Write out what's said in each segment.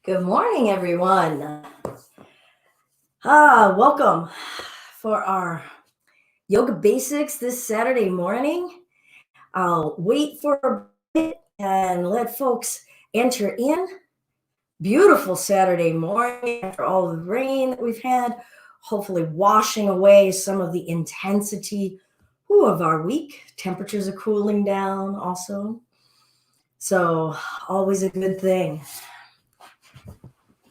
Good morning, everyone. Welcome for our yoga basics this Saturday morning. I'll wait for a bit and let folks enter in. Beautiful Saturday morning after all the rain that we've had, hopefully washing away some of the intensity of our week. Temperatures are cooling down also. So, always a good thing.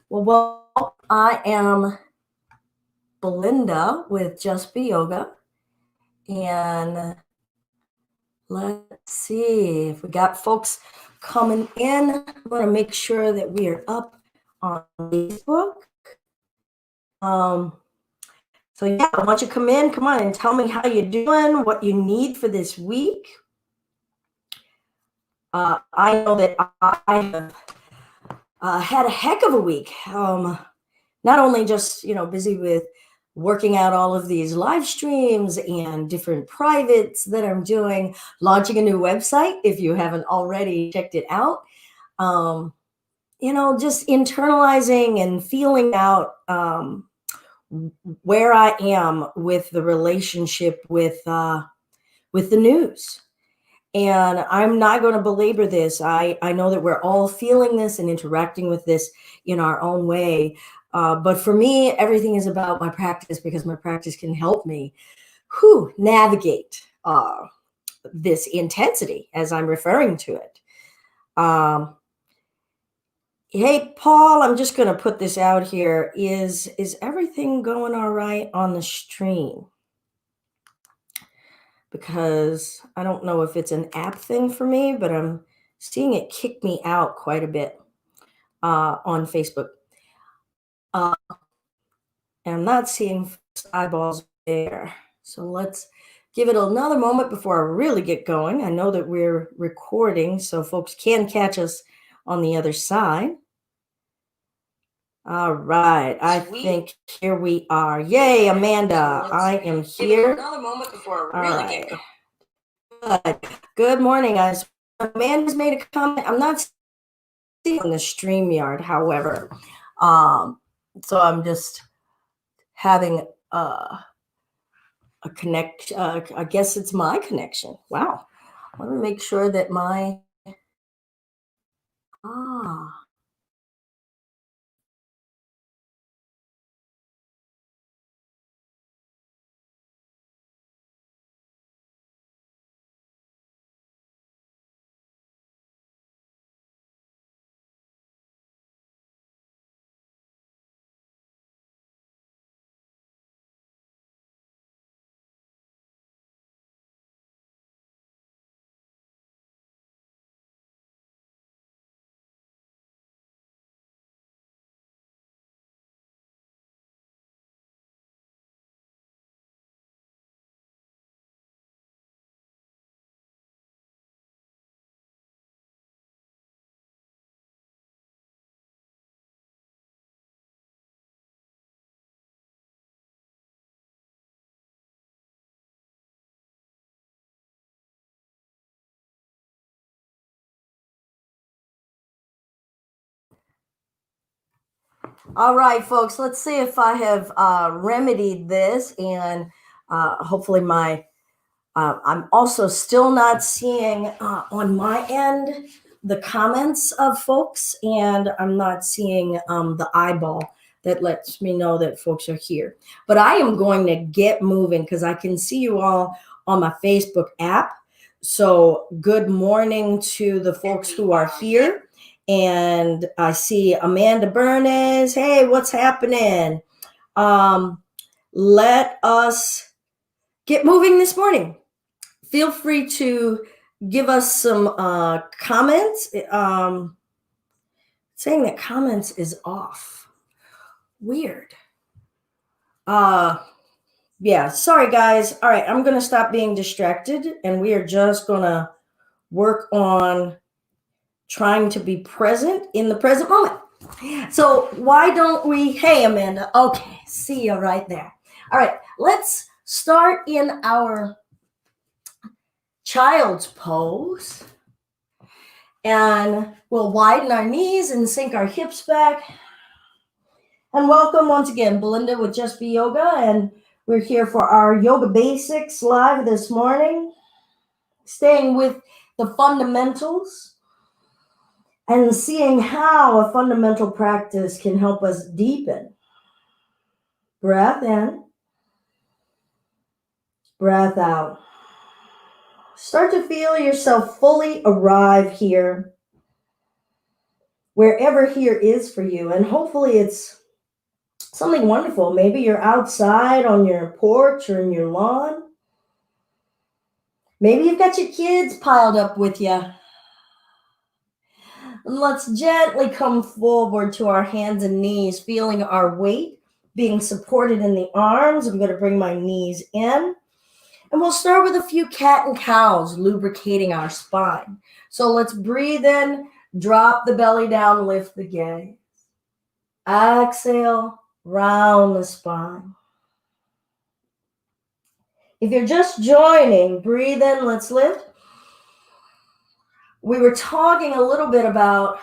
Well, I am Belinda with Just Be Yoga. And let's see if we got folks coming in. I want to make sure that we are up on Facebook. So yeah, I want you to come in. Come on and tell me how you're doing, what you need for this week. I know that I have had a heck of a week. Not only just, busy with working out all of these live streams and different privates that I'm doing, launching a new website if you haven't already checked it out. Just internalizing and feeling out where I am with the relationship with the news. And I'm not going to belabor this. I know that we're all feeling this and interacting with this in our own way. But for me, everything is about my practice because my practice can help me navigate this intensity as I'm referring to it. Hey, Paul, I'm just going to put this out here. Is everything going all right on the stream? Because I don't know if it's an app thing for me, but I'm seeing it kick me out quite a bit on Facebook. And I'm not seeing eyeballs there. So let's give it another moment before I really get going. I know that we're recording, so folks can catch us on the other side. All right, I think here we are. Yay, Amanda, I am here. Another moment before I really get going. Good morning, guys. Amanda's made a comment. I'm not seeing on the StreamYard, however. So I'm just having a connect. I guess it's my connection. Wow. Let me make sure that my All right, folks, let's see if I have remedied this, and hopefully I'm also still not seeing on my end the comments of folks, and I'm not seeing the eyeball that lets me know that folks are here. But I am going to get moving because I can see you all on my Facebook app. So good morning to the folks who are here. And I see Amanda Bernes. Hey, what's happening? Let us get moving this morning. Feel free to give us some comments. Saying that comments is off. Weird. Yeah, sorry guys. All right, I'm going to stop being distracted and we are just going to work on trying to be present in the present moment. So why don't we, hey Amanda, okay, see you right there. All right, let's start in our child's pose. And we'll widen our knees and sink our hips back. And welcome once again, Belinda with Just Be Yoga. And we're here for our Yoga Basics live this morning, staying with the fundamentals and seeing how a fundamental practice can help us deepen. Breath in, breath out. Start to feel yourself fully arrive here, wherever here is for you. And hopefully it's something wonderful. Maybe you're outside on your porch or in your lawn. Maybe you've got your kids piled up with you. And let's gently come forward to our hands and knees, feeling our weight being supported in the arms. I'm going to bring my knees in. And we'll start with a few cat and cows, lubricating our spine. So let's breathe in, drop the belly down, lift the gaze. Exhale, round the spine. If you're just joining, breathe in, let's lift. We were talking a little bit about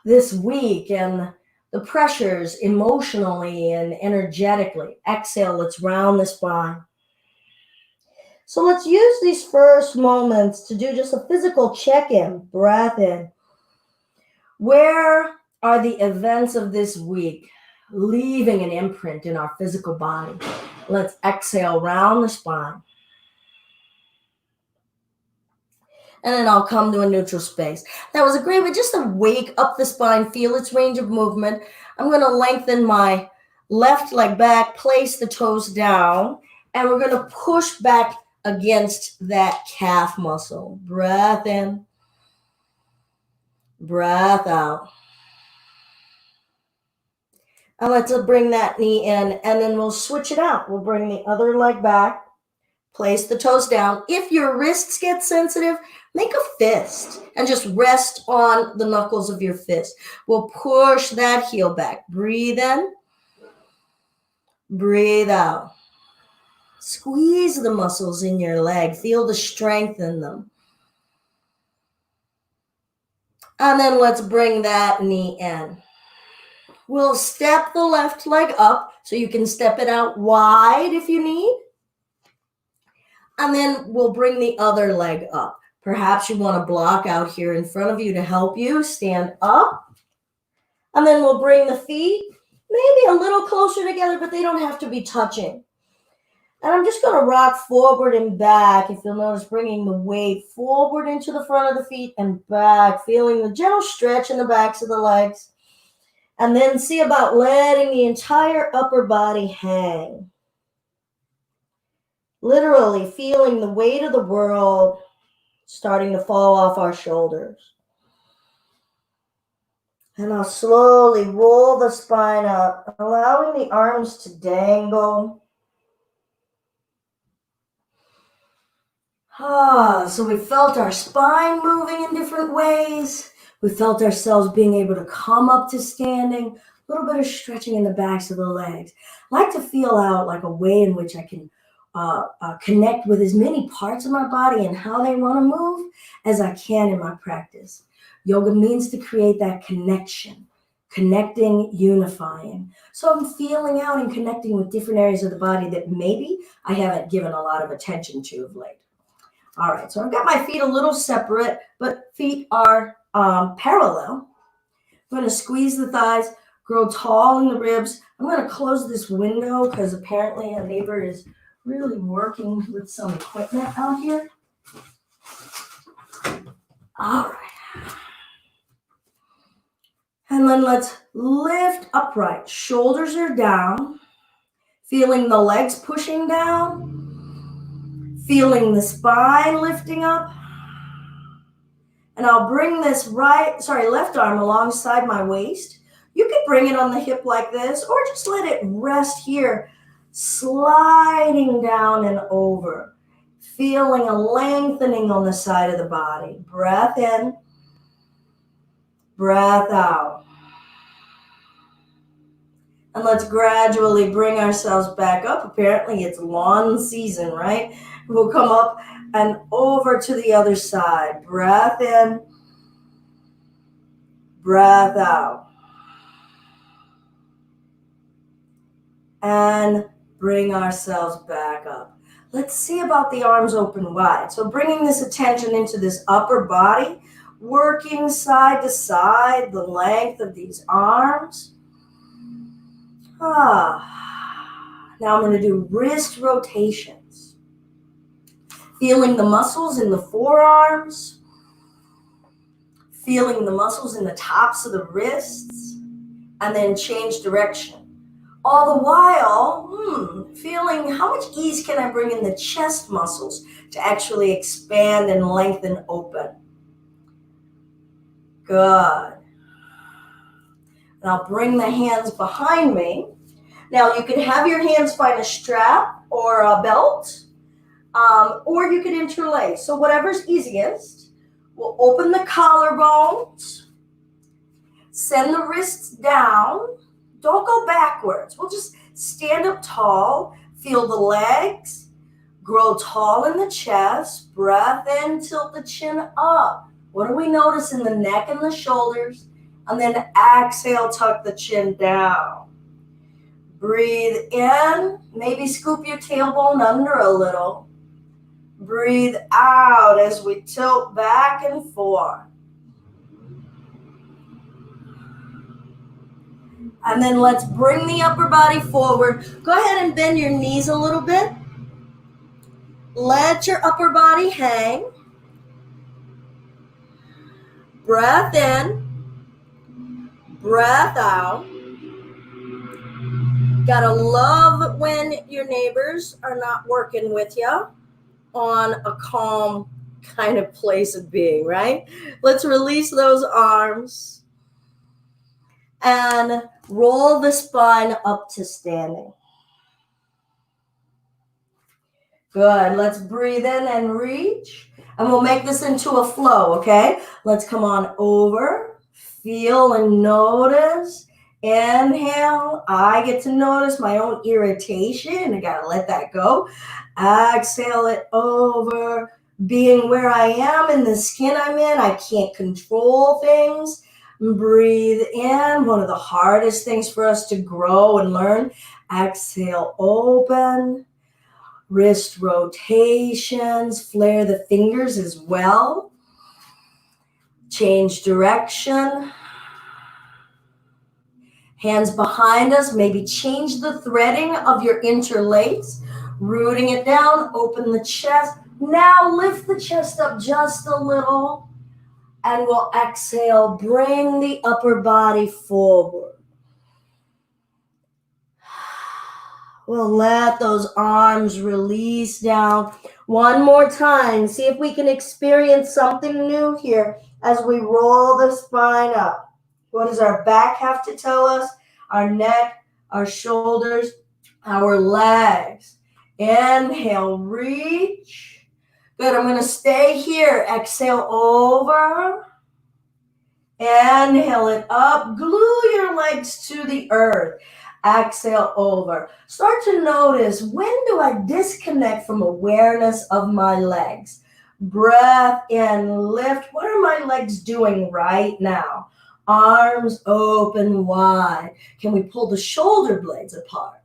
this week and the pressures emotionally and energetically. Exhale, let's round the spine. So let's use these first moments to do just a physical check-in, breath in. Where are the events of this week leaving an imprint in our physical body? Let's exhale, round the spine. And then I'll come to a neutral space. That was a great way just to wake up the spine, feel its range of movement. I'm going to lengthen my left leg back, place the toes down, and we're going to push back against that calf muscle. Breath in, breath out. And let's bring that knee in, and then we'll switch it out. We'll bring the other leg back, place the toes down. If your wrists get sensitive, make a fist and just rest on the knuckles of your fist. We'll push that heel back. Breathe in, breathe out. Squeeze the muscles in your leg. Feel the strength in them. And then let's bring that knee in. We'll step the left leg up so you can step it out wide if you need. And then we'll bring the other leg up. Perhaps you want to block out here in front of you to help you stand up. And then we'll bring the feet maybe a little closer together, but they don't have to be touching. And I'm just going to rock forward and back. If you'll notice, bringing the weight forward into the front of the feet and back, feeling the gentle stretch in the backs of the legs. And then see about letting the entire upper body hang. Literally feeling the weight of the world starting to fall off our shoulders. And I'll slowly roll the spine up, allowing the arms to dangle. So we felt our spine moving in different ways. We felt ourselves being able to come up to standing, a little bit of stretching in the backs of the legs. I like to feel out like a way in which I can connect with as many parts of my body and how they want to move as I can in my practice. Yoga means to create that connection, connecting, unifying. So I'm feeling out and connecting with different areas of the body that maybe I haven't given a lot of attention to of late. All right, so I've got my feet a little separate, but feet are parallel. I'm going to squeeze the thighs, grow tall in the ribs. I'm going to close this window because apparently a neighbor is really working with some equipment out here. All right. And then let's lift upright. Shoulders are down. Feeling the legs pushing down. Feeling the spine lifting up. And I'll bring this left arm alongside my waist. You can bring it on the hip like this, or just let it rest here, sliding down and over. Feeling a lengthening on the side of the body. Breath in, breath out. And let's gradually bring ourselves back up. Apparently it's lawn season, right? We'll come up and over to the other side. Breath in, Breath out. And bring ourselves back up. Let's see about the arms open wide. So bringing this attention into this upper body, working side to side, the length of these arms. Now I'm going to do wrist rotations. Feeling the muscles in the forearms. Feeling the muscles in the tops of the wrists. And then change direction. All the while, feeling how much ease can I bring in the chest muscles to actually expand and lengthen open. Good. And I'll bring the hands behind me. Now, you can have your hands find a strap or a belt, or you can interlace. So whatever's easiest. We'll open the collarbones, send the wrists down. Don't go backwards. We'll just stand up tall, feel the legs, grow tall in the chest, breath in, tilt the chin up. What do we notice in the neck and the shoulders? And then exhale, tuck the chin down. Breathe in, maybe scoop your tailbone under a little. Breathe out as we tilt back and forth. And then let's bring the upper body forward. Go ahead and bend your knees a little bit. Let your upper body hang. Breath in. Breath out. Gotta love when your neighbors are not working with you on a calm kind of place of being, right? Let's release those arms. And roll the spine up to standing. Good. Let's breathe in and reach. And we'll make this into a flow, okay? Let's come on over. Feel and notice. Inhale. I get to notice my own irritation. I got to let that go. Exhale it over. Being where I am in the skin I'm in. I can't control things. Breathe in. One of the hardest things for us to grow and learn. Exhale, open. Wrist rotations. Flare the fingers as well. Change direction. Hands behind us. Maybe change the threading of your interlace. Rooting it down. Open the chest. Now lift the chest up just a little. And we'll exhale, bring the upper body forward. We'll let those arms release down. One more time. See if we can experience something new here as we roll the spine up. What does our back have to tell us? Our neck, our shoulders, our legs. Inhale, reach. Good, I'm going to stay here. Exhale over. Inhale it up. Glue your legs to the earth. Exhale over. Start to notice, when do I disconnect from awareness of my legs? Breath in, lift. What are my legs doing right now? Arms open wide. Can we pull the shoulder blades apart?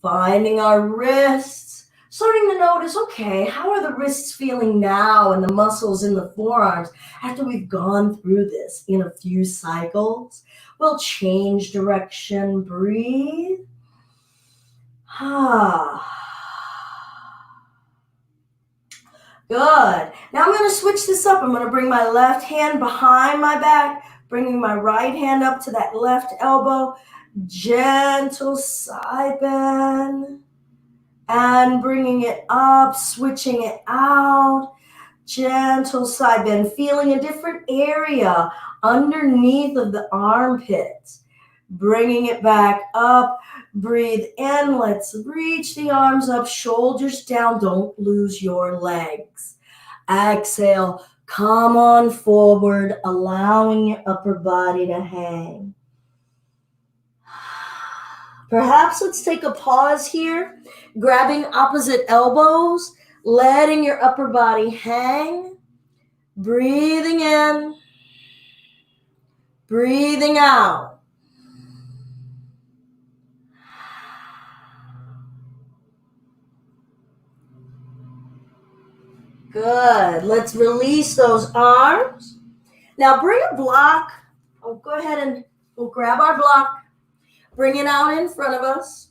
Finding our wrists. Starting to notice, okay, how are the wrists feeling now and the muscles in the forearms after we've gone through this in a few cycles? We'll change direction. Breathe. Good. Now I'm going to switch this up. I'm going to bring my left hand behind my back, bringing my right hand up to that left elbow. Gentle side bend. And bringing it up, switching it out. Gentle side bend, feeling a different area underneath of the armpits. Bringing it back up. Breathe in. Let's reach the arms up, shoulders down. Don't lose your legs. Exhale. Come on forward, allowing your upper body to hang. Perhaps let's take a pause here, grabbing opposite elbows, letting your upper body hang, breathing in, Breathing out. Good. Let's release those arms. Now bring a block. Oh, go ahead and we'll grab our block. Bring it out in front of us.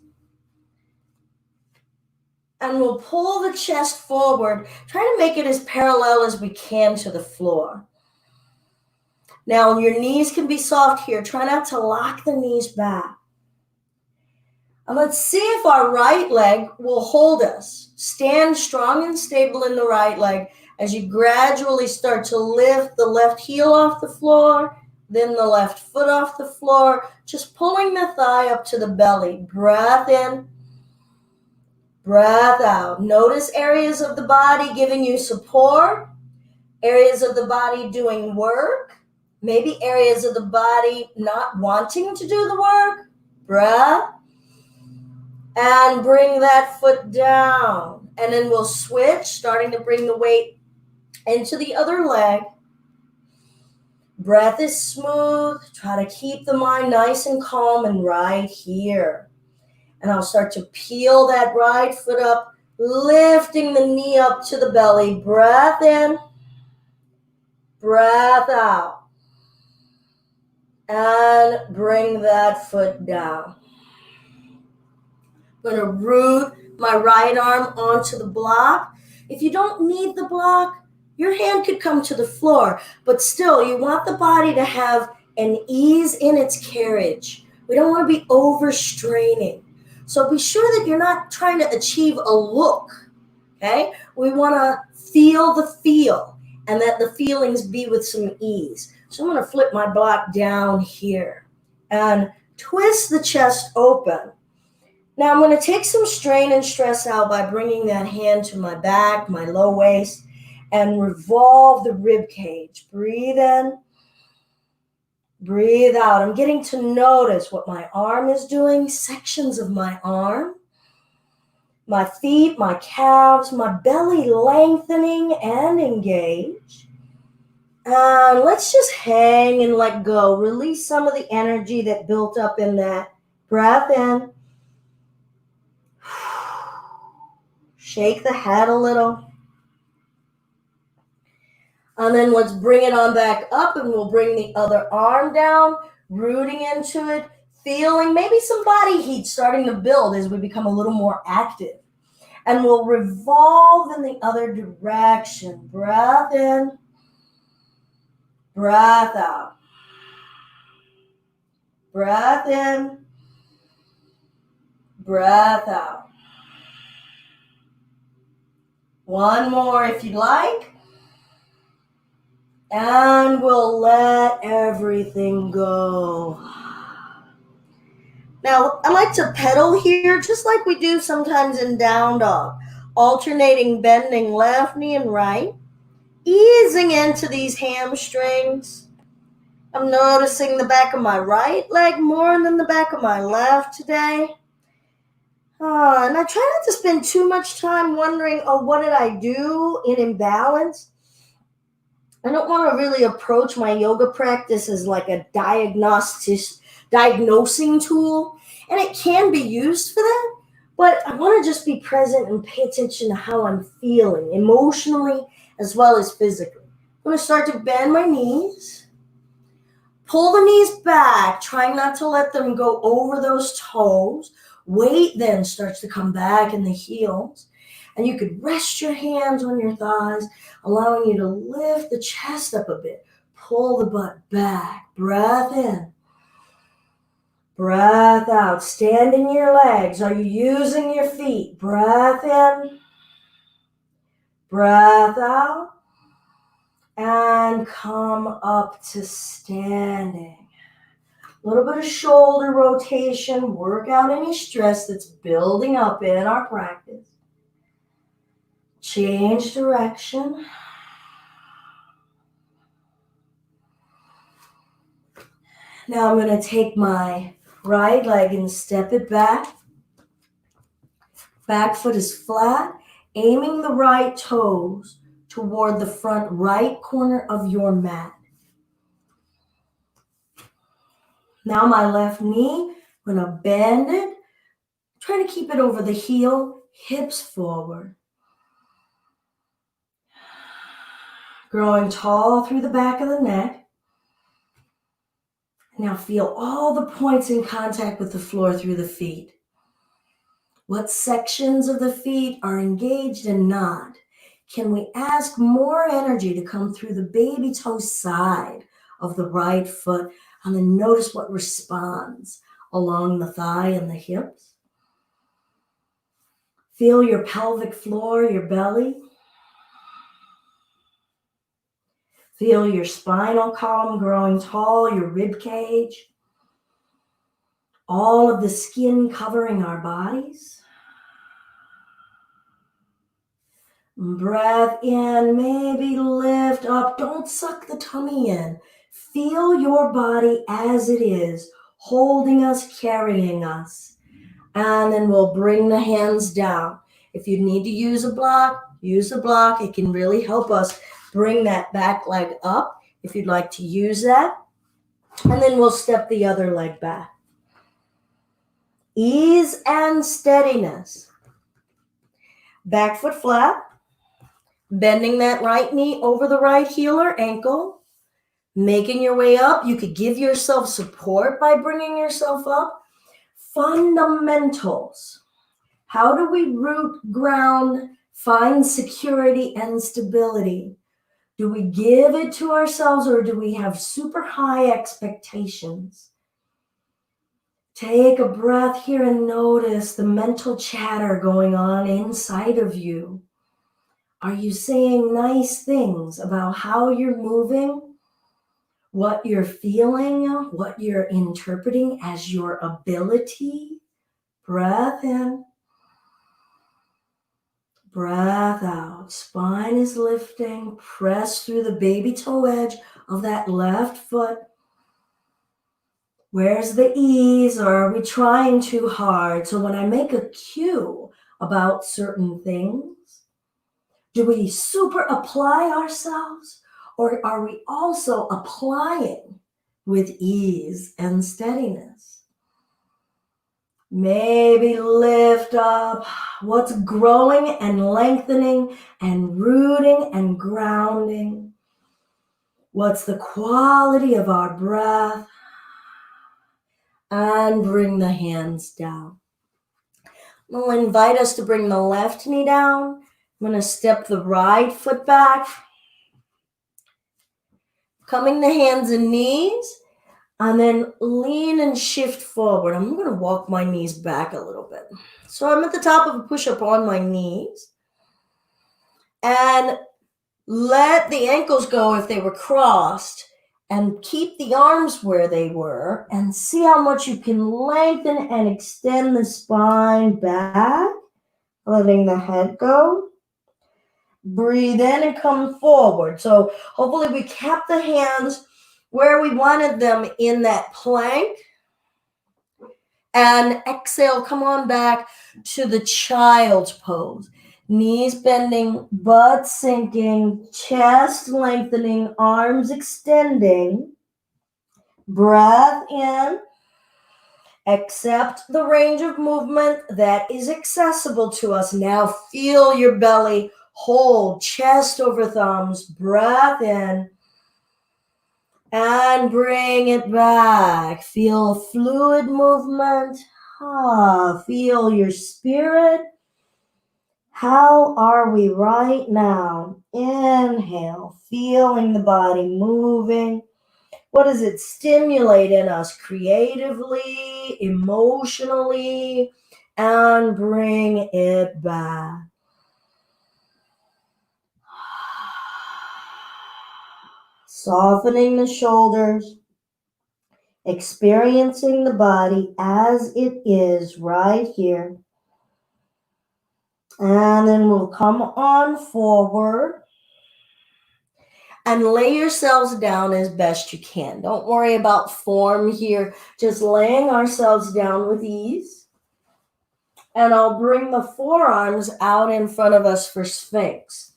And we'll pull the chest forward. Try to make it as parallel as we can to the floor. Now your knees can be soft here. Try not to lock the knees back. And let's see if our right leg will hold us. Stand strong and stable in the right leg as you gradually start to lift the left heel off the floor, then the left foot off the floor, just pulling the thigh up to the belly. Breath in, breath out. Notice areas of the body giving you support, areas of the body doing work, maybe areas of the body not wanting to do the work. Breath. And bring that foot down. And then we'll switch, starting to bring the weight into the other leg. Breath is smooth. Try to keep the mind nice and calm and right here. And I'll start to peel that right foot up, lifting the knee up to the belly. Breath in, breath out. And bring that foot down. I'm going to root my right arm onto the block. If you don't need the block, your hand could come to the floor, but still you want the body to have an ease in its carriage. We don't want to be overstraining. So be sure that you're not trying to achieve a look, okay? We want to feel the feel and that the feelings be with some ease. So I'm going to flip my block down here and twist the chest open. Now I'm going to take some strain and stress out by bringing that hand to my back, my low waist, and revolve the rib cage. Breathe in, breathe out. I'm getting to notice what my arm is doing, sections of my arm, my feet, my calves, my belly lengthening and engage. And let's just hang and let go. Release some of the energy that built up in that. Breath in. Shake the head a little. And then let's bring it on back up and we'll bring the other arm down, rooting into it, feeling maybe some body heat starting to build as we become a little more active. And we'll revolve in the other direction. Breath in, breath out. Breath in, breath out. One more if you'd like. And we'll let everything go. Now, I like to pedal here just like we do sometimes in down dog. Alternating bending left knee and right. Easing into these hamstrings. I'm noticing the back of my right leg more than the back of my left today. And I try not to spend too much time wondering, what did I do in imbalance? I don't want to really approach my yoga practice as like a diagnosing tool. And it can be used for that. But I want to just be present and pay attention to how I'm feeling emotionally as well as physically. I'm going to start to bend my knees. Pull the knees back, trying not to let them go over those toes. Weight then starts to come back in the heels. And you could rest your hands on your thighs, allowing you to lift the chest up a bit. Pull the butt back. Breath in. Breath out. Stand in your legs. Are you using your feet? Breath in. Breath out. And come up to standing. A little bit of shoulder rotation. Work out any stress that's building up in our practice. Change direction. Now I'm going to take my right leg and step it back. Back foot is flat, aiming the right toes toward the front right corner of your mat. Now my left knee, I'm going to bend it. Try to keep it over the heel, hips forward. Growing tall through the back of the neck. Now feel all the points in contact with the floor through the feet. What sections of the feet are engaged and not? Can we ask more energy to come through the baby toe side of the right foot? And then notice what responds along the thigh and the hips. Feel your pelvic floor, your belly. Feel your spinal column growing tall, your rib cage. All of the skin covering our bodies. Breath in, maybe lift up. Don't suck the tummy in. Feel your body as it is, holding us, carrying us. And then we'll bring the hands down. If you need to use a block, use a block. It can really help us bring that back leg up if you'd like to use that. And then we'll step the other leg back. Ease and steadiness. Back foot flat. Bending that right knee over the right heel or ankle. Making your way up. You could give yourself support by bringing yourself up. Fundamentals. How do we root, ground, find security and stability? Do we give it to ourselves or do we have super high expectations? Take a breath here and notice the mental chatter going on inside of you. Are you saying nice things about how you're moving, what you're feeling, what you're interpreting as your ability? Breath in. Breath out. Spine is lifting. Press through the baby toe edge of that left foot. Where's the ease, or are we trying too hard? So when I make a cue about certain things, do we super apply ourselves, or are we also applying with ease and steadiness? Maybe lift up. What's growing and lengthening and rooting and grounding? What's the quality of our breath? And bring the hands down. I'll invite us to bring the left knee down. I'm going to step the right foot back. Coming the hands and knees. And then lean and shift forward. I'm going to walk my knees back a little bit. So I'm at the top of a push-up on my knees. And let the ankles go if they were crossed. And keep the arms where they were. And see how much you can lengthen and extend the spine back. Letting the head go. Breathe in and come forward. So hopefully we kept the hands where we wanted them in that plank. And exhale, come on back to the child's pose. Knees bending, butt sinking, chest lengthening, arms extending. Breath in. Accept the range of movement that is accessible to us. Now feel your belly hold, chest over thumbs. Breath in. And bring it back. Feel fluid movement. Feel your spirit. How are we right now? Inhale, feeling the body moving. What does it stimulate in us creatively, emotionally? And bring it back. Softening the shoulders, experiencing the body as it is right here. And then we'll come on forward and lay yourselves down as best you can. Don't worry about form here, just laying ourselves down with ease. And I'll bring the forearms out in front of us for Sphinx.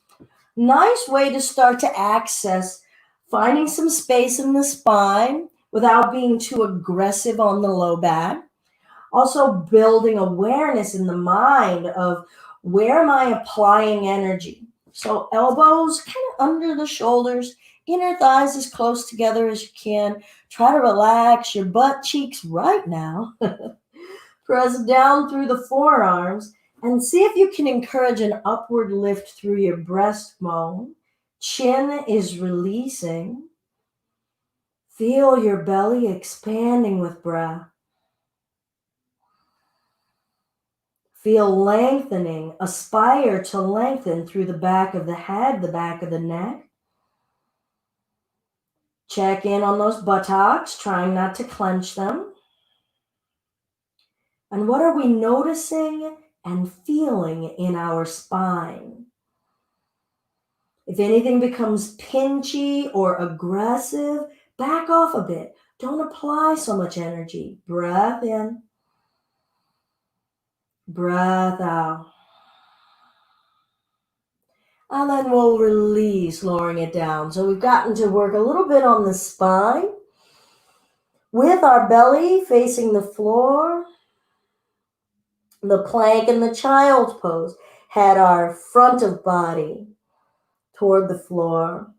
Nice way to start to access finding some space in the spine, without being too aggressive on the low back. Also, building awareness in the mind of where am I applying energy. So, elbows kind of under the shoulders, inner thighs as close together as you can. Try to relax your butt cheeks right now. Press down through the forearms and see if you can encourage an upward lift through your breastbone. Chin is releasing. Feel your belly expanding with breath. Feel lengthening. Aspire to lengthen through the back of the head, the back of the neck. Check in on those buttocks, trying not to clench them. And what are we noticing and feeling in our spine? If anything becomes pinchy or aggressive, back off a bit. Don't apply so much energy. Breath in. Breath out. And then we'll release, lowering it down. So we've gotten to work a little bit on the spine with our belly facing the floor. The plank and the child's pose had our front of body toward the floor.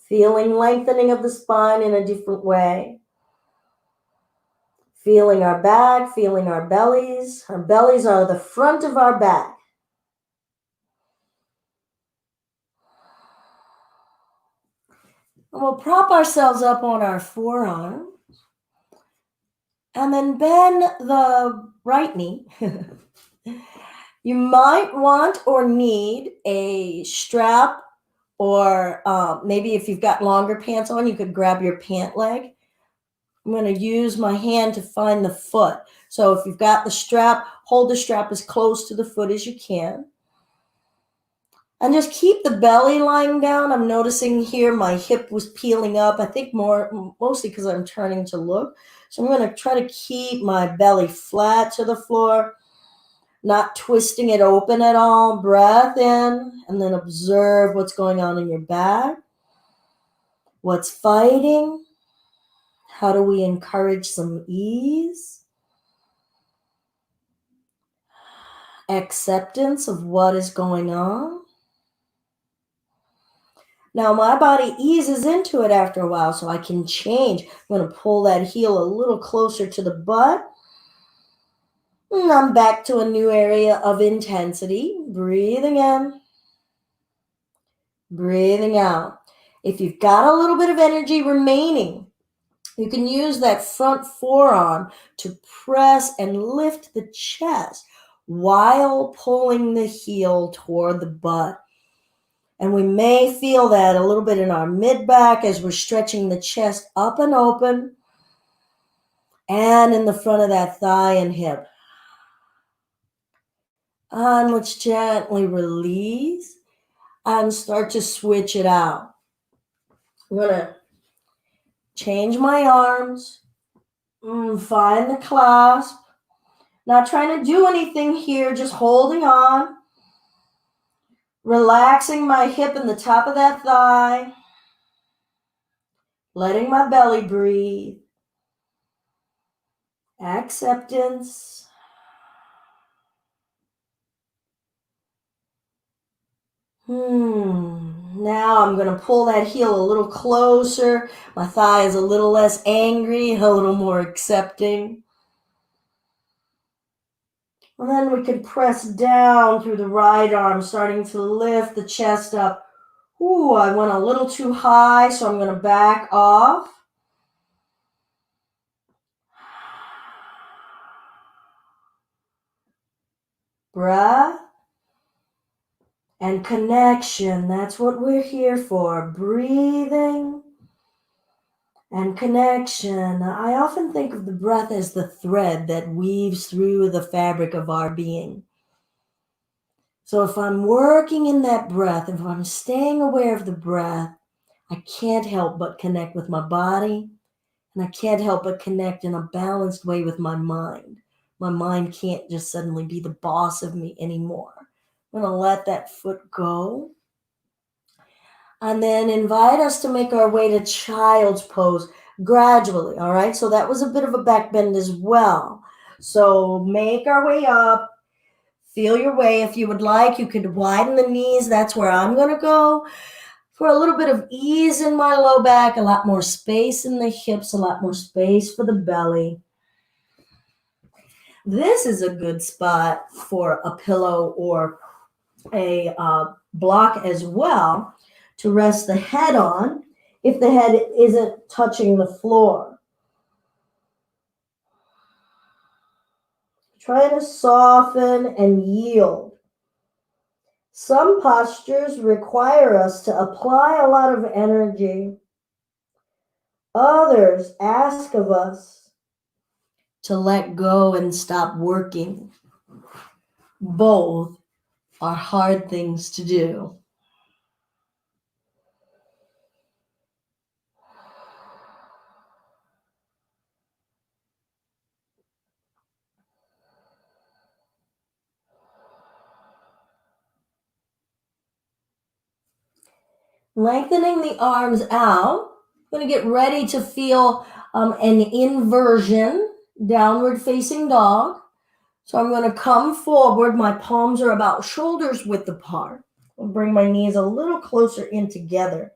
Feeling lengthening of the spine in a different way. Feeling our back, feeling our bellies. Our bellies are the front of our back. And we'll prop ourselves up on our forearm and then bend the right knee. You might want or need a strap, or maybe if you've got longer pants on, you could grab your pant leg. I'm going to use my hand to find the foot. So if you've got the strap, hold the strap as close to the foot as you can. And just keep the belly lying down. I'm noticing here my hip was peeling up. I think mostly because I'm turning to look. So I'm going to try to keep my belly flat to the floor, not twisting it open at all. Breath in, and then observe what's going on in your back. What's fighting? How do we encourage some ease? Acceptance of what is going on. Now my body eases into it after a while, so I can change. I'm going to pull that heel a little closer to the butt. And I'm back to a new area of intensity. Breathing in. Breathing out. If you've got a little bit of energy remaining, you can use that front forearm to press and lift the chest while pulling the heel toward the butt. And we may feel that a little bit in our mid-back as we're stretching the chest up and open, and in the front of that thigh and hip. And let's gently release and start to switch it out. I'm going to change my arms, find the clasp. Not trying to do anything here, just holding on. Relaxing my hip in the top of that thigh. Letting my belly breathe. Acceptance. Now I'm going to pull that heel a little closer. My thigh is a little less angry, a little more accepting. And then we can press down through the right arm, starting to lift the chest up. I went a little too high, so I'm going to back off. Breath and connection. That's what we're here for. Breathing and connection. I often think of the breath as the thread that weaves through the fabric of our being. So if I'm working in that breath, if I'm staying aware of the breath, I can't help but connect with my body, and I can't help but connect in a balanced way with my mind. My mind can't just suddenly be the boss of me anymore. I'm going to let that foot go. And then invite us to make our way to child's pose. gradually. All right. So that was a bit of a back bend as well. So make our way up. Feel your way. If you would like, you could widen the knees. That's where I'm going to go. For a little bit of ease in my low back, a lot more space in the hips, a lot more space for the belly. This is a good spot for a pillow or a block as well to rest the head on if the head isn't touching the floor. Try to soften and yield. Some postures require us to apply a lot of energy. Others ask of us to let go and stop working. Both are hard things to do. Lengthening the arms out. I'm going to get ready to feel an inversion, downward facing dog. So I'm going to come forward. My palms are about shoulders width apart. I'll bring my knees a little closer in together.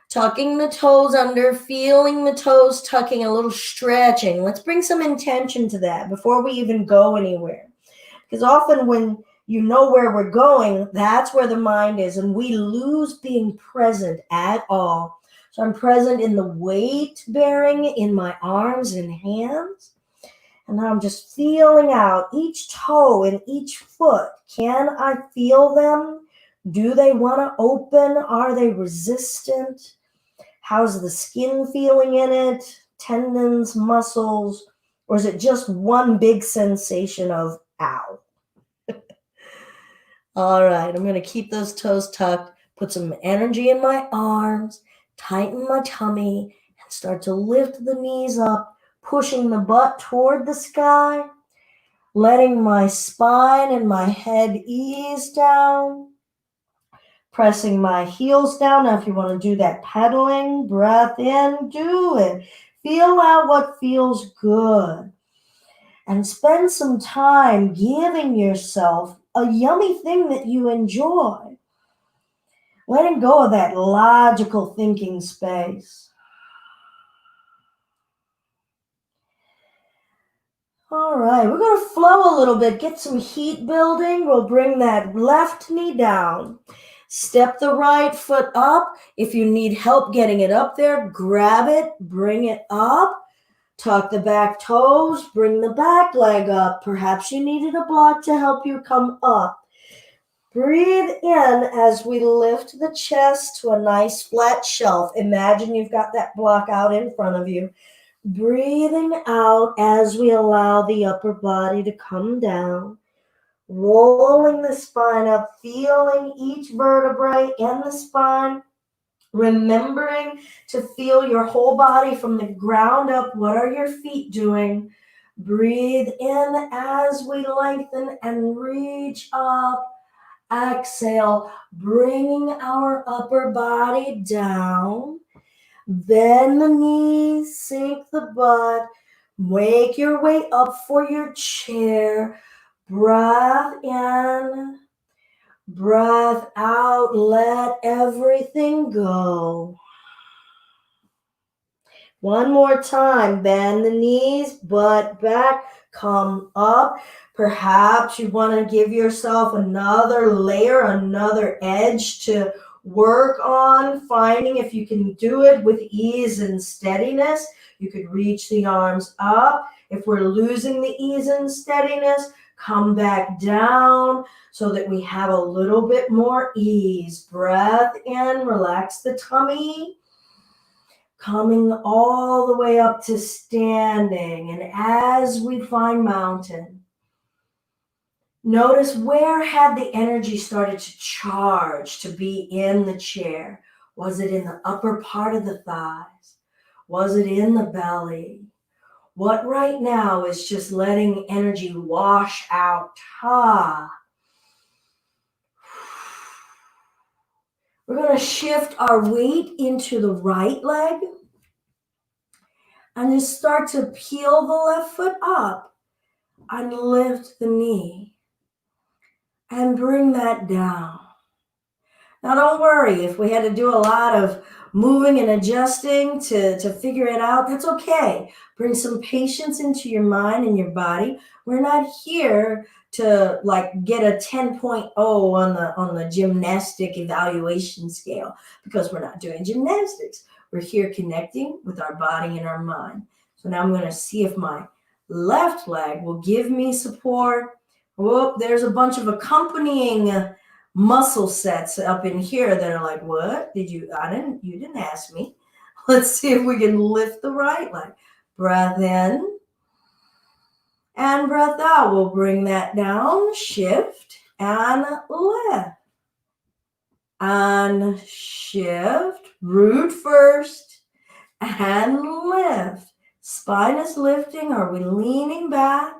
Tucking the toes under, feeling the toes tucking, a little stretching. Let's bring some intention to that before we even go anywhere. Because often when you know where we're going, that's where the mind is, and we lose being present at all. So I'm present in the weight bearing in my arms and hands. And now I'm just feeling out each toe and each foot. Can I feel them? Do they want to open? Are they resistant? How's the skin feeling in it? Tendons, muscles? Or is it just one big sensation of ow? All right, I'm going to keep those toes tucked, put some energy in my arms, tighten my tummy, and start to lift the knees up, pushing the butt toward the sky, letting my spine and my head ease down, pressing my heels down. Now, if you want to do that pedaling, breath in, do it. Feel out what feels good. And spend some time giving yourself a yummy thing that you enjoy. Letting go of that logical thinking space. All right, we're going to flow a little bit, get some heat building. We'll bring that left knee down. Step the right foot up. If you need help getting it up there, grab it, bring it up. Tuck the back toes, bring the back leg up. Perhaps you needed a block to help you come up. Breathe in as we lift the chest to a nice flat shelf. Imagine you've got that block out in front of you. Breathing out as we allow the upper body to come down. Rolling the spine up, feeling each vertebrae in the spine. Remembering to feel your whole body from the ground up. What are your feet doing? Breathe in as we lengthen and reach up. Exhale, bringing our upper body down. Bend the knees, sink the butt. Make your way up for your chair. Breath in. Breath out, let everything go. One more time, bend the knees, butt back, come up. Perhaps you want to give yourself another layer, another edge to work on, finding if you can do it with ease and steadiness. You could reach the arms up. If we're losing the ease and steadiness, come back down so that we have a little bit more ease. Breath in, relax the tummy. Coming all the way up to standing. And as we find mountain, notice where had the energy started to charge to be in the chair. Was it in the upper part of the thighs? Was it in the belly? What right now is just letting energy wash out? We're going to shift our weight into the right leg. And just start to peel the left foot up and lift the knee and bring that down. Now, don't worry if we had to do a lot of moving and adjusting to figure it out. That's okay. Bring some patience into your mind and your body. We're not here to like get a 10.0 on the gymnastic evaluation scale because we're not doing gymnastics. We're here connecting with our body and our mind. So now I'm going to see if my left leg will give me support. Whoop, there's a bunch of accompanying muscle sets up in here that are like, what did you didn't ask me. Let's see if we can lift the right leg. Breath in and breath out. We'll bring that down, shift and lift and shift, root first and lift. Spine is lifting. Are we leaning back?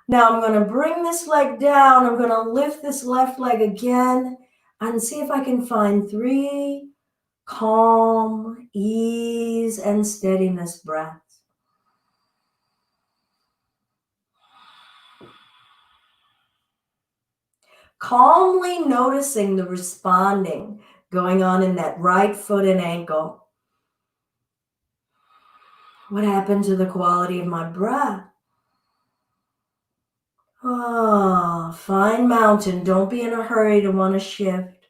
Now I'm going to bring this leg down. I'm going to lift this left leg again and see if I can find 3 calm, ease, and steadiness breaths. Calmly noticing the responding going on in that right foot and ankle. What happened to the quality of my breath? Oh, fine mountain. Don't be in a hurry to want to shift.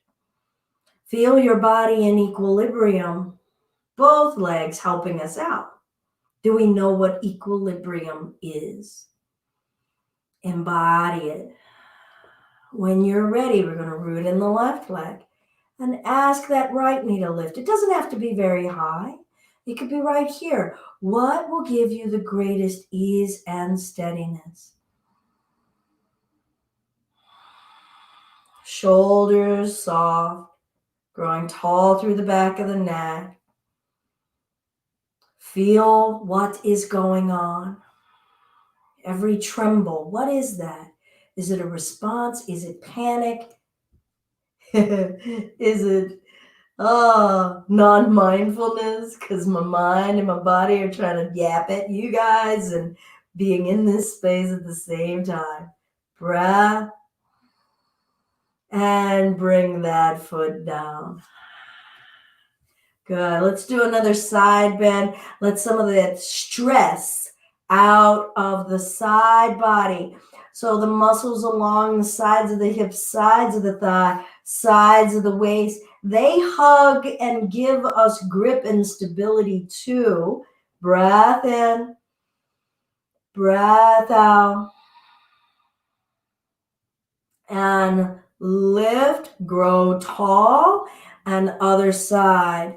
Feel your body in equilibrium. Both legs helping us out. Do we know what equilibrium is? Embody it. When you're ready, we're going to root in the left leg and ask that right knee to lift. It doesn't have to be very high. It could be right here. What will give you the greatest ease and steadiness? Shoulders soft, growing tall through the back of the neck. Feel what is going on. Every tremble, what is that? Is it a response? Is it panic? Is it non-mindfulness? Because my mind and my body are trying to yap at you guys and being in this space at the same time. Breath. And bring that foot down. Good. Let's do another side bend. Let some of that stress out of the side body. So the muscles along the sides of the hips, sides of the thigh, sides of the waist, they hug and give us grip and stability too. Breath in, breath out. And lift, grow tall, and other side.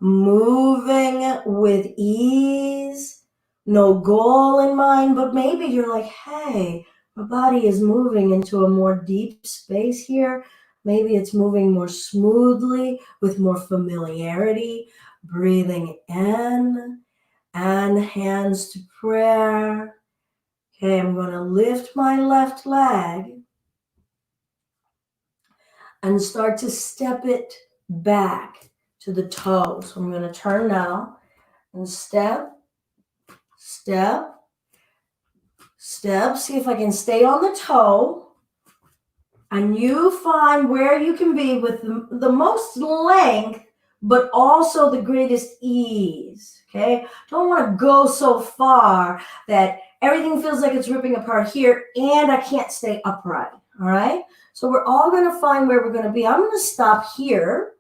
Moving with ease, no goal in mind, but maybe you're like, hey, my body is moving into a more deep space here. Maybe it's moving more smoothly with more familiarity. Breathing in and hands to prayer. Okay, I'm going to lift my left leg and start to step it back to the toe. So I'm going to turn now and step, step, step. See if I can stay on the toe. And you find where you can be with the most length, but also the greatest ease. Okay? Don't want to go so far that everything feels like it's ripping apart here and I can't stay upright. All right? So we're all going to find where we're going to be. I'm going to stop here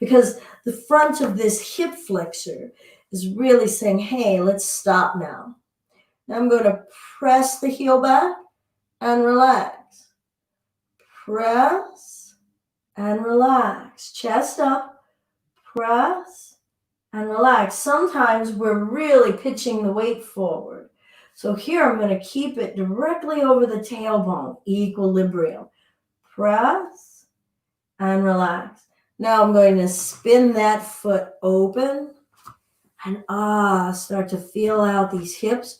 because the front of this hip flexor is really saying, hey, let's stop now. Now I'm going to press the heel back and relax. Press and relax. Chest up, press and relax. Sometimes we're really pitching the weight forward. So here I'm going to keep it directly over the tailbone, equilibrium. Press and relax. Now I'm going to spin that foot open and start to feel out these hips.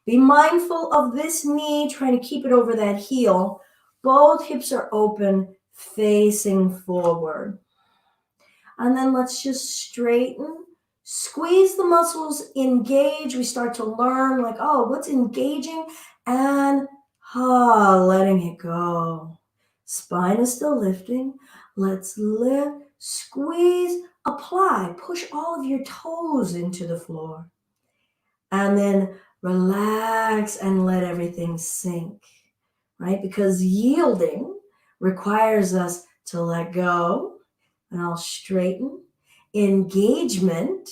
Be mindful of this knee, trying to keep it over that heel. Both hips are open, facing forward. And then let's just straighten Squeeze the muscles, engage. We start to learn like, oh, what's engaging? And letting it go. Spine is still lifting. Let's lift, squeeze, apply. Push all of your toes into the floor. And then relax and let everything sink, right? Because yielding requires us to let go, and I'll straighten. Engagement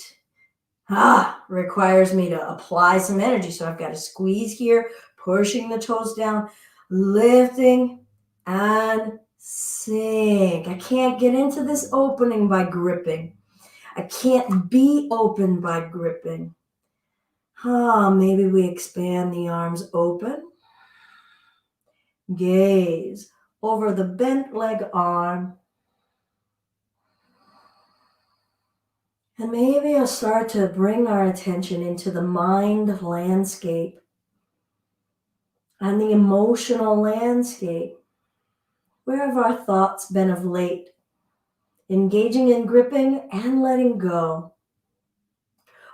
requires me to apply some energy. So I've got to squeeze here, pushing the toes down, lifting, and sink. I can't get into this opening by gripping. I can't be open by gripping. Maybe we expand the arms open. Gaze over the bent leg arm. And maybe I'll start to bring our attention into the mind landscape and the emotional landscape. Where have our thoughts been of late? Engaging in gripping and letting go.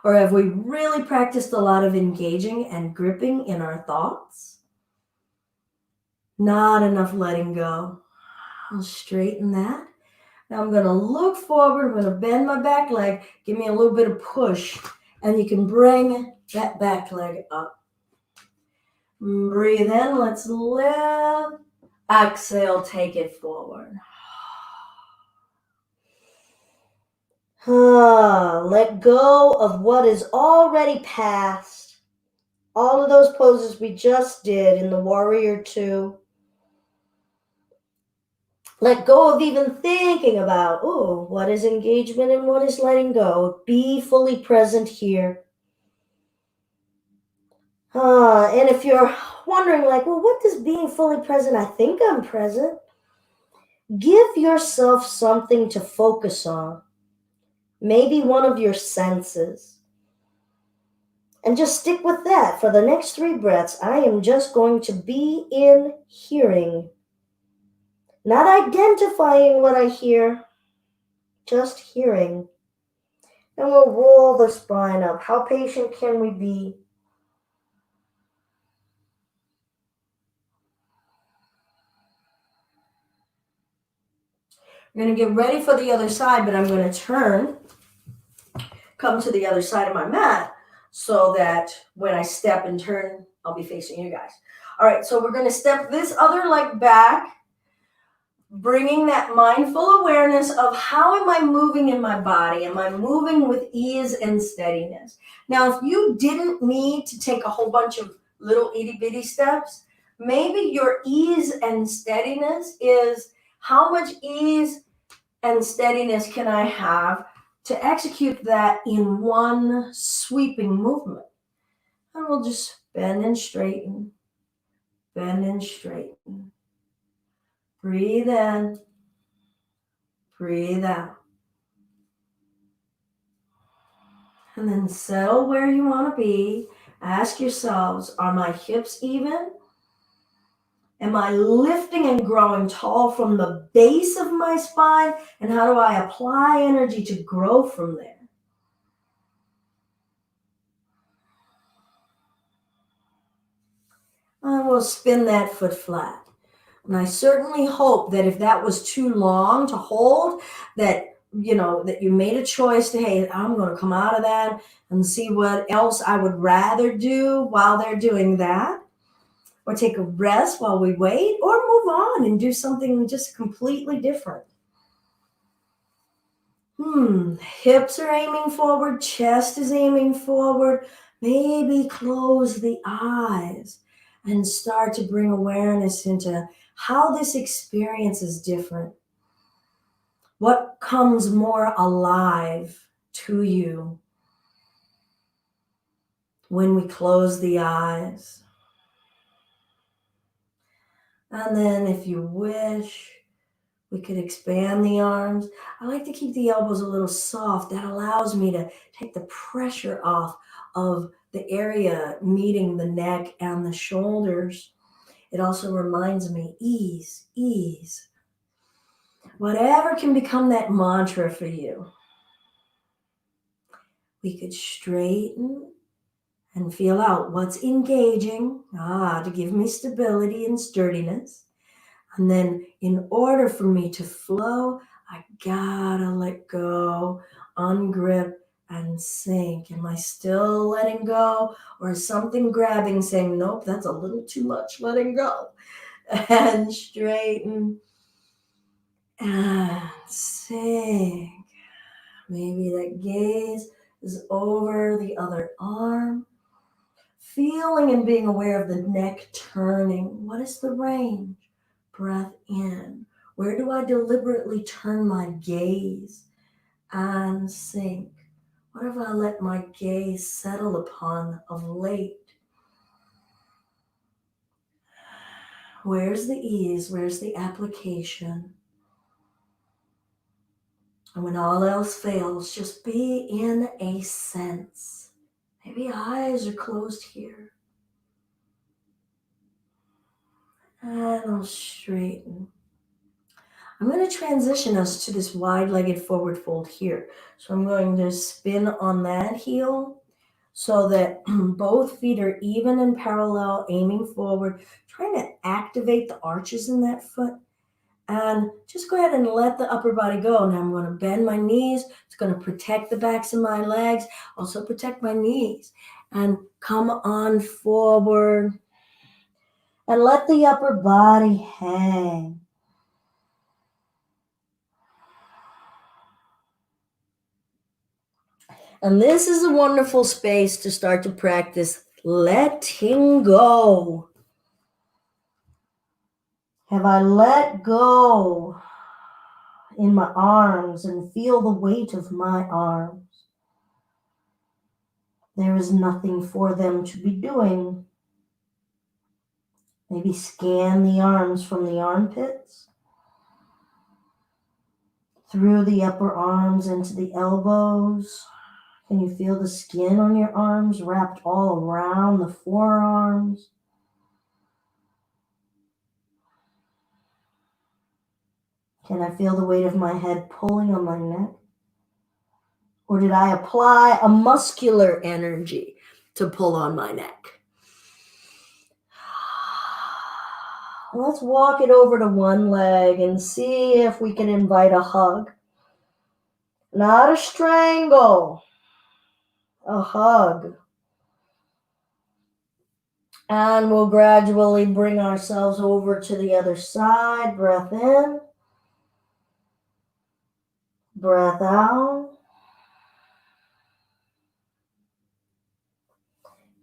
Or have we really practiced a lot of engaging and gripping in our thoughts? Not enough letting go. I'll straighten that. Now I'm going to look forward. I'm going to bend my back leg. Give me a little bit of push. And you can bring that back leg up. Breathe in. Let's lift. Exhale. Take it forward. Let go of what is already past. All of those poses we just did in the Warrior 2. Let go of even thinking about, what is engagement and what is letting go. Be fully present here. And if you're wondering what does being fully present? I think I'm present. Give yourself something to focus on. Maybe one of your senses. And just stick with that for the next 3 breaths. I am just going to be in hearing. Not identifying what I hear, just hearing. And we'll roll the spine up. How patient can we be? I'm going to get ready for the other side, but I'm going to come to the other side of my mat so that when I step and turn, I'll be facing you guys. All right, so we're going to step this other leg back, bringing that mindful awareness of how am I moving in my body? Am I moving with ease and steadiness? Now, if you didn't need to take a whole bunch of little itty bitty steps, maybe your ease and steadiness is how much ease and steadiness can I have to execute that in one sweeping movement? And we'll just bend and straighten, bend and straighten. Breathe in, breathe out. And then settle where you want to be. Ask yourselves, are my hips even? Am I lifting and growing tall from the base of my spine? And how do I apply energy to grow from there? I will spin that foot flat. And I certainly hope that if that was too long to hold, that you made a choice to, hey, I'm going to come out of that and see what else I would rather do while they're doing that, or take a rest while we wait, or move on and do something just completely different. Hips are aiming forward, chest is aiming forward. Maybe close the eyes and start to bring awareness into how this experience is different. What comes more alive to you when we close the eyes? And then if you wish, we could expand the arms. I like to keep the elbows a little soft. That allows me to take the pressure off of the area meeting the neck and the shoulders. It also reminds me, ease, ease. Whatever can become that mantra for you. we could straighten and feel out what's engaging, to give me stability and sturdiness. And then in order for me to flow, I gotta let go, ungrip, and sink. Am I still letting go? Or is something grabbing, saying, nope, that's a little too much letting go? And straighten and sink. Maybe that gaze is over the other arm. Feeling and being aware of the neck turning. What is the range? Breath in. Where do I deliberately turn my gaze and sink? What have I let my gaze settle upon of late? Where's the ease? Where's the application? And when all else fails, just be in a sense. Maybe eyes are closed here. And I'll straighten. I'm going to transition us to this wide-legged forward fold here. So I'm going to spin on that heel so that both feet are even and parallel, aiming forward, trying to activate the arches in that foot. And just go ahead and let the upper body go. Now I'm going to bend my knees. It's going to protect the backs of my legs, also protect my knees. And come on forward. And let the upper body hang. And this is a wonderful space to start to practice letting go. Have I let go in my arms and feel the weight of my arms? There is nothing for them to be doing. Maybe scan the arms from the armpits, through the upper arms into the elbows. Can you feel the skin on your arms wrapped all around the forearms? Can I feel the weight of my head pulling on my neck? Or did I apply a muscular energy to pull on my neck? Let's walk it over to one leg and see if we can invite a hug. Not a strangle, a hug. And we'll gradually bring ourselves over to the other side. Breath in. Breath out.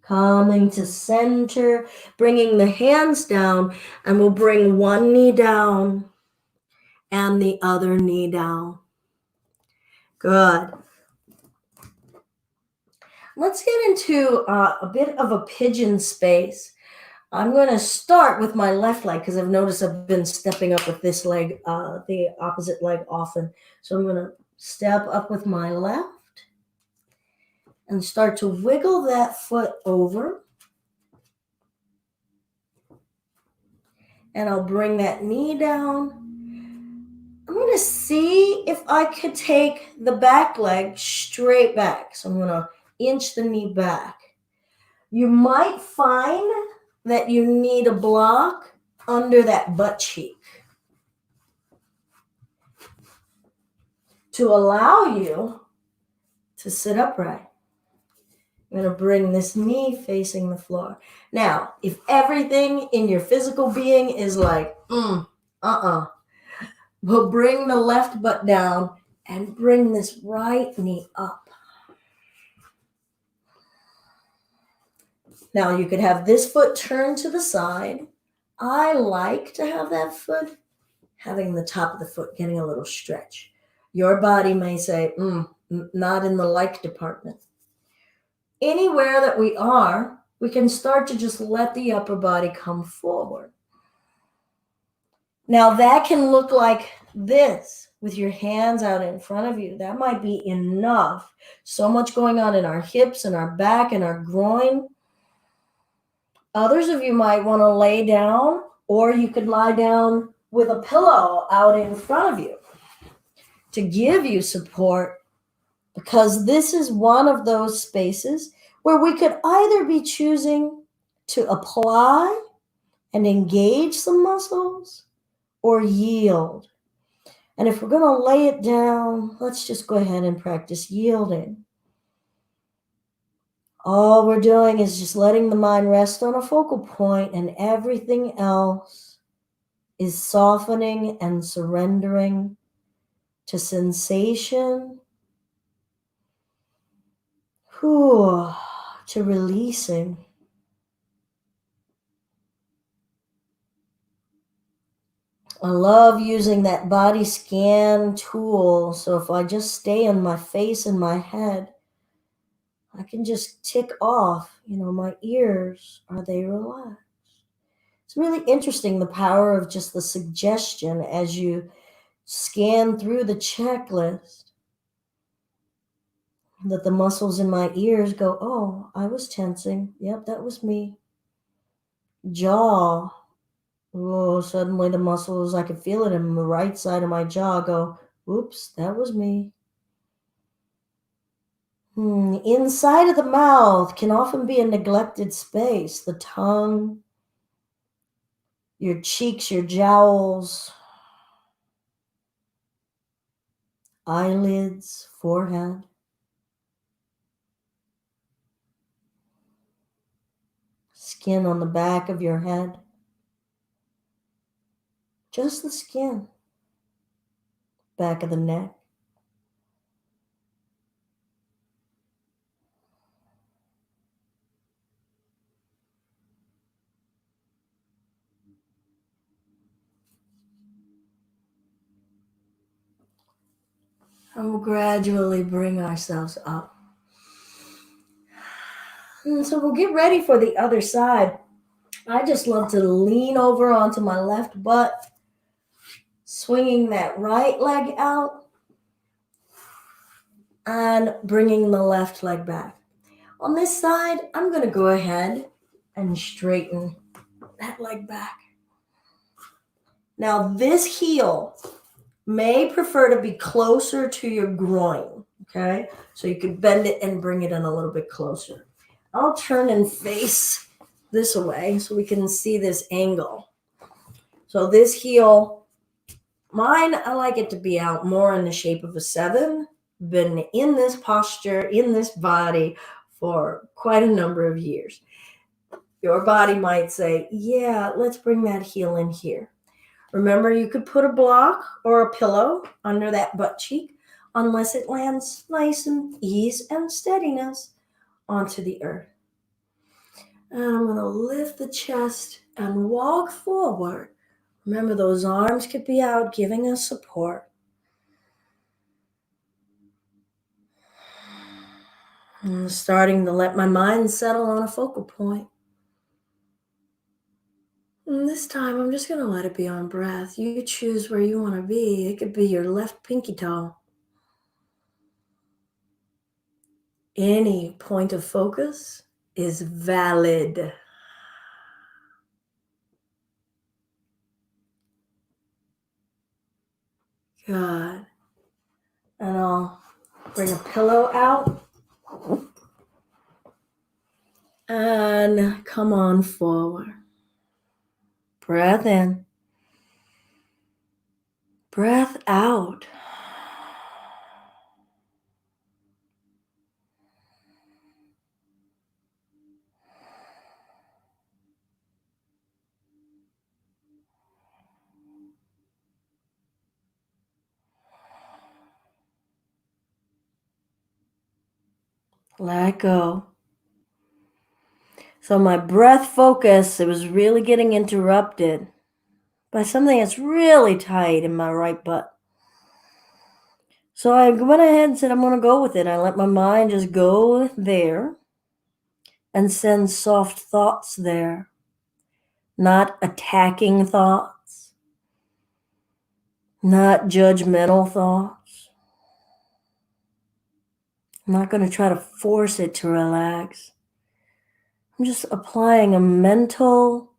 Coming to center, bringing the hands down, and we'll bring one knee down and the other knee down. Good. Let's get into a bit of a pigeon space. I'm going to start with my left leg because I've noticed I've been stepping up with this leg, the opposite leg often. So I'm going to step up with my left and start to wiggle that foot over. And I'll bring that knee down. I'm going to see if I could take the back leg straight back. So I'm going to inch the knee back. You might find that you need a block under that butt cheek to allow you to sit upright. I'm going to bring this knee facing the floor. Now, if everything in your physical being is like, we'll bring the left butt down and bring this right knee up. Now, you could have this foot turned to the side. I like to have that foot having the top of the foot getting a little stretch. Your body may say, not in the like department. Anywhere that we are, we can start to just let the upper body come forward. Now, that can look like this with your hands out in front of you. That might be enough. So much going on in our hips and our back and our groin. Others of you might want to lay down, or you could lie down with a pillow out in front of you to give you support because this is one of those spaces where we could either be choosing to apply and engage some muscles or yield. And if we're going to lay it down, let's just go ahead and practice yielding. All we're doing is just letting the mind rest on a focal point, and everything else is softening and surrendering to sensation, to releasing. I love using that body scan tool. So if I just stay on my face and my head, I can just tick off, my ears. Are they relaxed? It's really interesting, the power of just the suggestion as you scan through the checklist, that the muscles in my ears go, oh, I was tensing. Yep, that was me. Jaw. Oh, suddenly the muscles, I could feel it in the right side of my jaw go, oops, that was me. Inside of the mouth can often be a neglected space. The tongue, your cheeks, your jowls, eyelids, forehead. Skin on the back of your head. Just the skin. Back of the neck. And we'll gradually bring ourselves up. And so we'll get ready for the other side. I just love to lean over onto my left butt, swinging that right leg out and bringing the left leg back. On this side, I'm going to go ahead and straighten that leg back. Now, this heel may prefer to be closer to your groin, okay? So you can bend it and bring it in a little bit closer. I'll turn and face this way so we can see this angle. So this heel, mine, I like it to be out more in the shape of a 7. Been in this posture, in this body for quite a number of years. Your body might say, yeah, let's bring that heel in here. Remember, you could put a block or a pillow under that butt cheek unless it lands nice and ease and steadiness onto the earth. And I'm going to lift the chest and walk forward. Remember, those arms could be out giving us support. I'm starting to let my mind settle on a focal point. And this time, I'm just going to let it be on breath. You choose where you want to be. It could be your left pinky toe. Any point of focus is valid. Good. And I'll bring a pillow out. And come on forward. Breath in. Breath out. Let go. So my breath focus, it was really getting interrupted by something that's really tight in my right butt. So I went ahead and said, I'm going to go with it. I let my mind just go there and send soft thoughts there, not attacking thoughts, not judgmental thoughts. I'm not going to try to force it to relax. I'm just applying a mental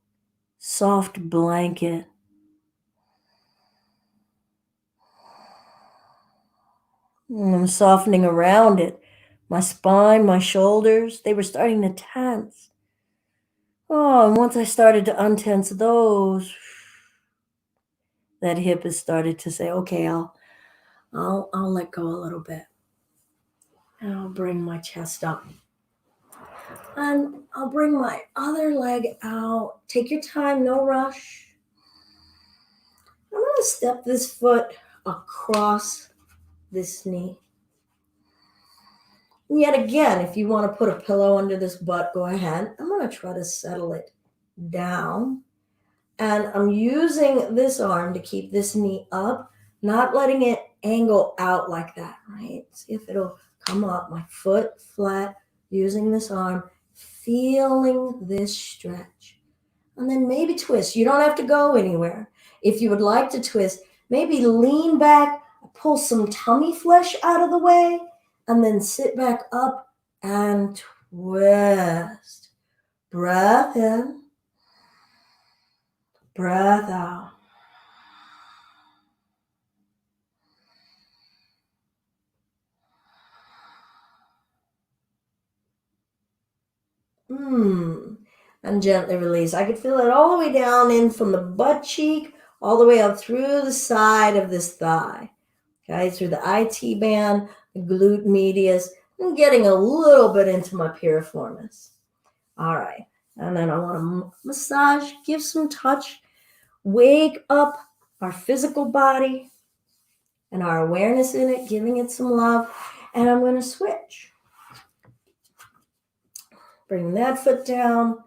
soft blanket. I'm softening around it. My spine, my shoulders, they were starting to tense. Oh, and once I started to untense those, that hip has started to say, okay, I'll let go a little bit. And I'll bring my chest up. And I'll bring my other leg out. Take your time, no rush. I'm going to step this foot across this knee. And yet again, if you want to put a pillow under this butt, go ahead. I'm going to try to settle it down. And I'm using this arm to keep this knee up, not letting it angle out like that, right? See if it'll come up. My foot flat, using this arm, feeling this stretch. And then maybe twist. You don't have to go anywhere. If you would like to twist, maybe lean back, pull some tummy flesh out of the way, and then sit back up and twist. Breath in, breath out. And gently release. I could feel it all the way down in from the butt cheek, all the way up through the side of this thigh. Okay, through the IT band, the glute medius. I'm getting a little bit into my piriformis. All right. And then I want to massage, give some touch, wake up our physical body and our awareness in it, giving it some love. And I'm going to switch. Bring that foot down,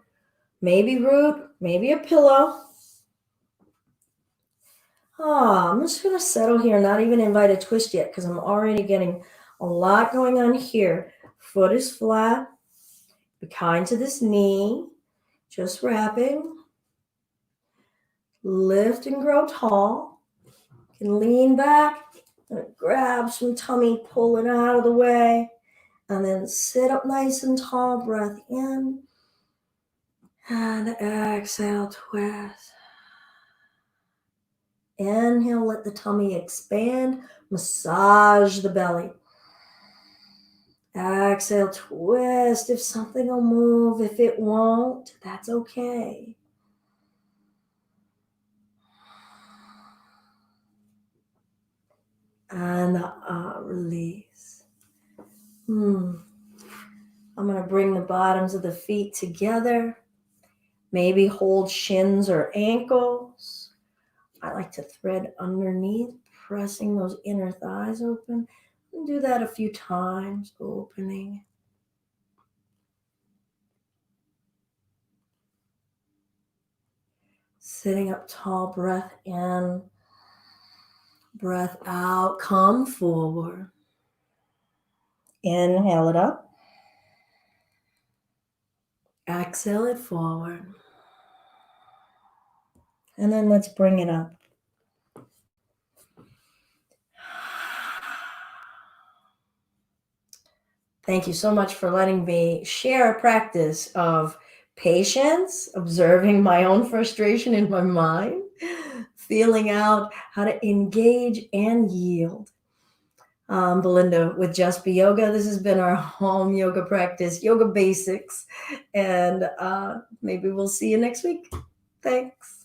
maybe root, maybe a pillow. I'm just going to settle here, not even invite a twist yet because I'm already getting a lot going on here. Foot is flat. Be kind to this knee. Just wrapping. Lift and grow tall. You can lean back and grab some tummy, pull it out of the way. And then sit up nice and tall. Breath in. And exhale, twist. Inhale, let the tummy expand. Massage the belly. Exhale, twist. If something will move, if it won't, that's okay. And release. I'm going to bring the bottoms of the feet together. Maybe hold shins or ankles. I like to thread underneath, pressing those inner thighs open. And do that a few times, opening. Sitting up tall, breath in, breath out, come forward. Inhale it up. Exhale it forward. And then let's bring it up. Thank you so much for letting me share a practice of patience, observing my own frustration in my mind, feeling out how to engage and yield. Belinda with Just Be Yoga. This has been our home yoga practice, yoga basics, and maybe we'll see you next week. Thanks.